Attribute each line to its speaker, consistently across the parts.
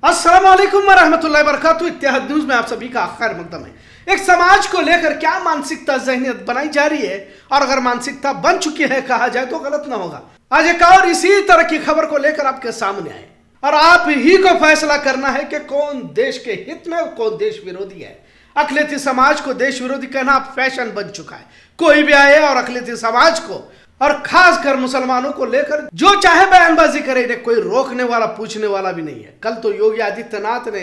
Speaker 1: अस्सलाम वालेकुम वरहमतुल्लाहि वबरकातुहू। इत्तेहाद न्यूज़ में आप सभी का खैर मकदम है। एक समाज को लेकर क्या मानसिकता जहनियत बनाई जा रही है, और अगर मानसिकता बन चुकी है कहा जाए तो गलत ना होगा। आज एक और इसी तरह की खबर को लेकर आपके सामने आए, और आप ही को फैसला करना है कि कौन देश के हित में और कौन देश विरोधी है। अकलियती समाज को देश विरोधी कहना फैशन बन चुका है। कोई भी आए और अकलियती समाज को और खासकर मुसलमानों को लेकर जो चाहे बयानबाजी करे, इन्हें कोई रोकने वाला पूछने वाला भी नहीं है। कल तो योगी आदित्यनाथ ने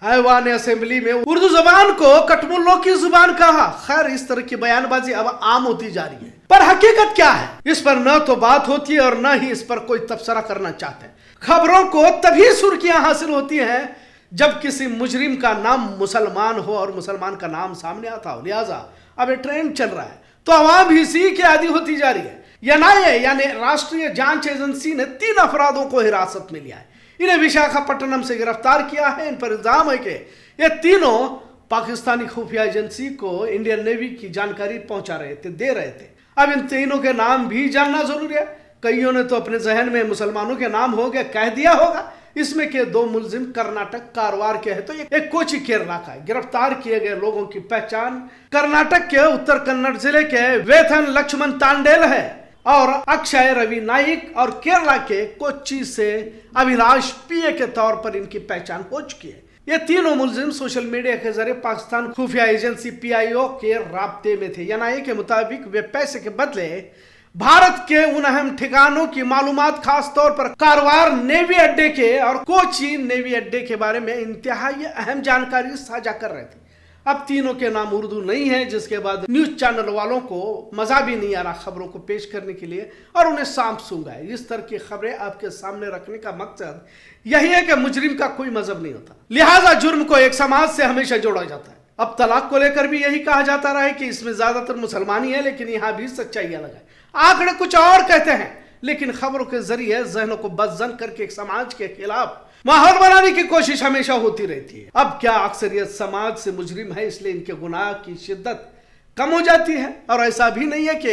Speaker 1: ऐवान असेंबली में उर्दू जुबान को कटमुल्लों की जुबान कहा। खैर, इस तरह की बयानबाजी अब आम होती जा रही है, पर हकीकत क्या है इस पर न तो बात होती है और न ही इस पर कोई तबसरा करना चाहते हैं। खबरों को तभी सुर्खियां हासिल होती हैं जब किसी मुजरिम का नाम मुसलमान हो और मुसलमान का नाम सामने आता हो। लिहाजा अब ये ट्रेंड चल रहा है तो आवाम भी इसी के आदी होती जा रही है। एनआईए यानी राष्ट्रीय जांच एजेंसी ने 3 अफरादों को हिरासत में लिया है। इन्हें विशाखापट्टनम से गिरफ्तार किया है। इन पर इल्जाम है कि ये तीनों पाकिस्तानी खुफिया एजेंसी को इंडियन नेवी की जानकारी पहुंचा रहे थे, दे रहे थे। अब इन तीनों के नाम भी जानना जरूरी है। कईयों ने तो अपने जहन में मुसलमानों के नाम हो गया कह दिया होगा। इसमें के 2 मुलजिम कर्नाटक कारवार के हैं तो एक कोची केरला का है। गिरफ्तार किए गए लोगों की पहचान कर्नाटक के उत्तर कन्नड़ जिले के वेथन लक्ष्मण तांडेल है और अक्षय रवि नाइक, और केरला के कोच्चि से अभिलाष पीए के तौर पर इनकी पहचान हो चुकी है। ये तीनों मुलजिम सोशल मीडिया के जरिए पाकिस्तान खुफिया एजेंसी पीआईओ के राब्ते में थे। एनआईए के मुताबिक वे पैसे के बदले भारत के उन अहम ठिकानों की मालूमात, खास तौर पर कारवार नेवी अड्डे के और कोची नेवी अड्डे के बारे में इंतहाई अहम जानकारी साझा कर रहे थे। अब तीनों के नाम उर्दू नहीं है, जिसके बाद न्यूज चैनल वालों को मजा भी नहीं आ रहा खबरों को पेश करने के लिए और उन्हें सांप सूंघा है। इस तरह की खबरें आपके सामने रखने का मकसद यही है कि मुजरिम का कोई मजहब नहीं होता, लिहाजा जुर्म को एक समाज से हमेशा जोड़ा जाता है। अब तलाक को लेकर भी यही कहा जाता रहा है कि इसमें ज्यादातर मुसलमान ही है, लेकिन यहाँ भी सच्चाई अलग है। आंकड़े कुछ और कहते हैं, लेकिन खबरों के जरिए जहनों को बदजन करके एक समाज के खिलाफ माहौल बनाने की कोशिश हमेशा होती रहती है। अब क्या अक्सरियत समाज से मुजरिम है इसलिए इनके गुनाह की शिद्दत कम हो जाती है? और ऐसा भी नहीं है कि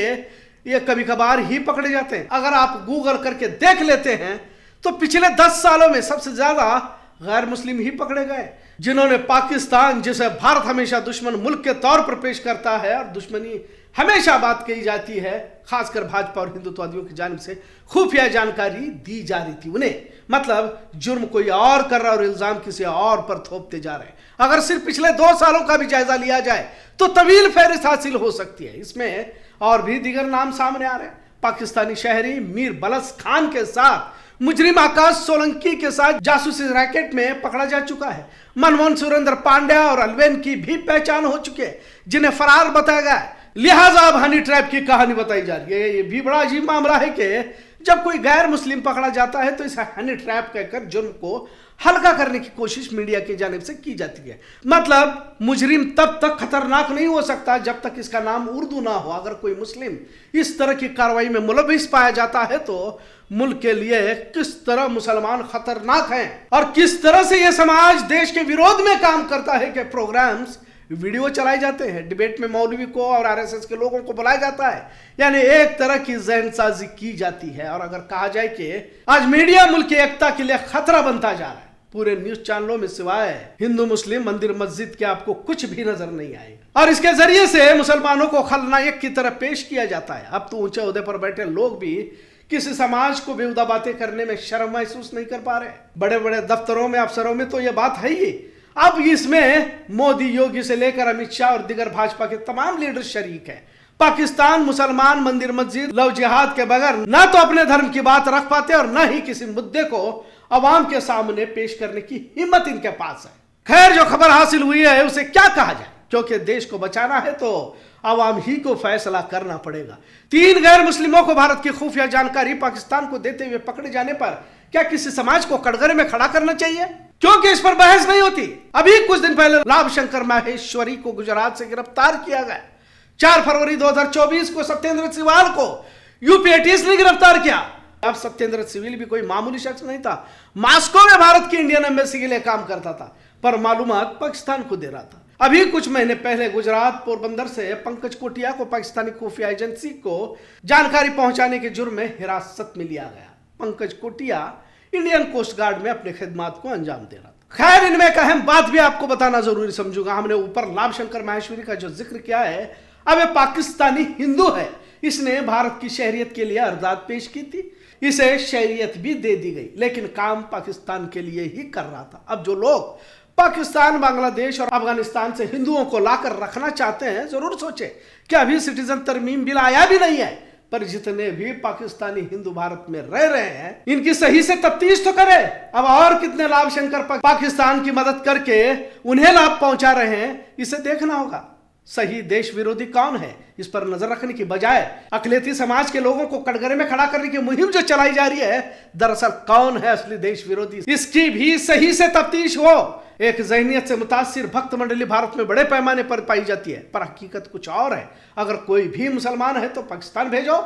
Speaker 1: ये कभी कभार ही पकड़े जाते हैं। अगर आप गूगल करके देख लेते हैं तो पिछले 10 सालों में सबसे ज्यादा गैर मुस्लिम ही पकड़े गए, जिन्होंने पाकिस्तान, जिसे भारत हमेशा दुश्मन मुल्क के तौर पर पेश करता है और दुश्मनी हमेशा बात कही जाती है, खासकर भाजपा और हिंदुत्ववादियों की जानिब से खुफिया जानकारी दी जा रही थी उन्हें। मतलब जुर्म कोई और कर रहा है और इल्जाम किसी और पर थोपते जा रहे हैं। अगर सिर्फ पिछले 2 सालों का भी जायजा लिया जाए तो तवील फहरिस्त हासिल हो सकती है। इसमें और भी दीगर नाम सामने आ रहे हैं। पाकिस्तानी शहरी मीर बलस खान के साथ मुजरिम आकाश सोलंकी के साथ जासूसी रैकेट में पकड़ा जा चुका है। मनमोहन सुरेंद्र पांड्या और अलवेन की भी पहचान हो चुकी है, जिन्हें फरार बताया गया है। लिहाजा अब हनी ट्रैप की कहानी बताई जा रही है। ये भी बड़ा अजीब मामला है कि जब कोई गैर मुस्लिम पकड़ा जाता है तो इसे हनी ट्रैप कहकर जुर्म को हल्का करने की कोशिश मीडिया की जानिब से की जाती है। मतलब मुजरिम तब तक खतरनाक नहीं हो सकता जब तक इसका नाम उर्दू ना हो। अगर कोई मुस्लिम इस तरह की कार्रवाई में मुलविस पाया जाता है तो मुल्क के लिए किस तरह मुसलमान खतरनाक हैं और किस तरह से यह समाज देश के विरोध में काम करता है कि प्रोग्राम्स वीडियो चलाए जाते हैं, डिबेट में मौलवी को और आरएसएस के लोगों को बुलाया जाता है, यानी एक तरह की जहनसाजी की जाती है। और अगर कहा जाए कि आज मीडिया मुल्क की एकता के लिए खतरा बनता जा रहा है, पूरे न्यूज चैनलों में सिवाय हिंदू मुस्लिम मंदिर मस्जिद के आपको कुछ भी नजर नहीं आएगा, और इसके जरिए से मुसलमानों को खलनायक की तरह पेश किया जाता है। अब तो ऊंचे ओहदे पर बैठे लोग भी किसी समाज को बेहुदा बातें करने में शर्म महसूस नहीं कर पा रहे। बड़े बड़े दफ्तरों में, अफसरों में तो यह बात है ही। अब इसमें मोदी, योगी से लेकर अमित शाह और दिगर भाजपा के तमाम लीडर शरीक हैं। पाकिस्तान मुसलमान मंदिर मस्जिद लव जिहाद के बगैर न तो अपने धर्म की बात रख पाते और न ही किसी मुद्दे को अवाम के सामने पेश करने की हिम्मत इनके पास है। खैर, जो खबर हासिल हुई है उसे क्या कहा जाए, क्योंकि देश को बचाना है तो अवाम ही को फैसला करना पड़ेगा। 3 गैर मुस्लिमों को भारत की खुफिया जानकारी पाकिस्तान को देते हुए पकड़े जाने पर क्या किसी समाज को कटघरे में खड़ा करना चाहिए? क्योंकि इस पर बहस नहीं होती। अभी कुछ दिन पहले लाभ शंकर माहेश्वरी को गुजरात से गिरफ्तार किया गया। 4 फरवरी 2024 को सत्येंद्र सिवाल को यूपी एटीएस ने गिरफ्तार किया। अब सत्येंद्र सिविल भी कोई मामूली शख्स नहीं था। मॉस्को में भारत की इंडियन एम्बेसी के लिए काम करता था, पर मालूमात पाकिस्तान को दे रहा था। अभी कुछ महीने पहले गुजरात पोरबंदर से पंकज कोटिया को पाकिस्तानी खुफिया एजेंसी को जानकारी पहुंचाने के जुर्म में हिरासत में लिया गया। पंकज कोटिया इंडियन कोस्ट गार्ड में अपने खिदमात को अंजाम दे रहा था। खैर, इनमें एक अहम बात भी आपको बताना जरूरी समझूंगा। हमने ऊपर लाभशंकर माहेश्वरी का जो जिक्र किया है, अब ये पाकिस्तानी हिंदू है। इसने भारत की शहरियत के लिए अर्दाद पेश की थी, इसे शहरियत भी दे दी गई, लेकिन काम पाकिस्तान के लिए ही कर रहा था। अब जो लोग पाकिस्तान, बांग्लादेश और अफगानिस्तान से हिंदुओं को लाकर रखना चाहते हैं, जरूर सोचे कि अभी सिटीजन तरमीम बिल आया भी नहीं है, पर जितने भी पाकिस्तानी हिंदू भारत में रह रहे हैं, इनकी सही से तफ्तीश तो करे। अब और कितने लाभशंकर पाकिस्तान की मदद करके उन्हें लाभ पहुंचा रहे हैं, इसे देखना होगा। सही देश विरोधी कौन है, इस पर नजर रखने की बजाय अकलियती समाज के लोगों को कटघरे में खड़ा करने की मुहिम जो चलाई जा रही है, दरअसल कौन है असली देश विरोधी, इसकी भी सही से तफ्तीश हो। एक ज़हनियत से मुतासिर भक्त मंडली भारत में बड़े पैमाने पर पाई जाती है, पर हकीकत कुछ और है। अगर कोई भी मुसलमान है तो पाकिस्तान भेजो,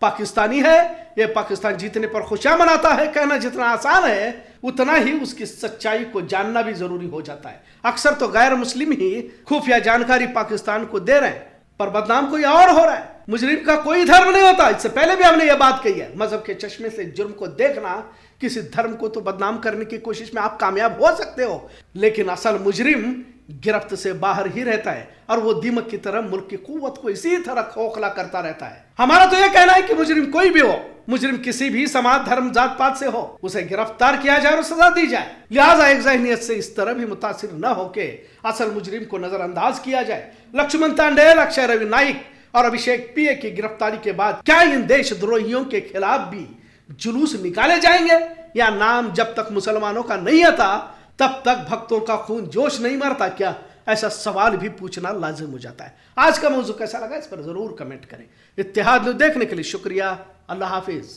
Speaker 1: पाकिस्तानी है। ये पाकिस्तान जीतने पर खुशियां मनाता है, कहना जितना आसान है उतना ही उसकी सच्चाई को जानना भी जरूरी हो जाता है। अक्सर तो गैर मुस्लिम ही खुफिया जानकारी पाकिस्तान को दे रहे हैं, पर बदनाम कोई और हो रहा है। मुजरिम का कोई धर्म नहीं होता, इससे पहले भी हमने यह बात कही है। मजहब के चश्मे से जुर्म को देखना, किसी धर्म को तो बदनाम करने की कोशिश में आप कामयाब हो सकते हो, लेकिन असल मुजरिम गिरफ्त से बाहर ही रहता है, और वो दीमक की तरह मुल्क की कुव्वत को इसी तरह खोखला करता रहता है। हमारा तो यह कहना है कि मुजरिम कोई भी हो, मुजरिम किसी भी समाज, धर्म, जात पात से हो, उसे गिरफ्तार किया जाए और सजा दी जाए। लिहाजा एक ज़हनियत से इस तरह भी मुतासिर न होके असल मुजरिम को नजरअंदाज किया जाए। लक्ष्मण तांडेल, अक्षय रवि नाइक और अभिषेक पीए की गिरफ्तारी के बाद क्या इन देशद्रोहियों के खिलाफ भी जुलूस निकाले जाएंगे, या नाम जब तक मुसलमानों का नहीं आता तब तक भक्तों का खून जोश नहीं मरता क्या? ऐसा सवाल भी पूछना लाजिम हो जाता है। आज का मौजू कैसा लगा, इस पर जरूर कमेंट करें। इत्तेहाद न्यूज़ देखने के लिए शुक्रिया। अल्लाह हाफिज।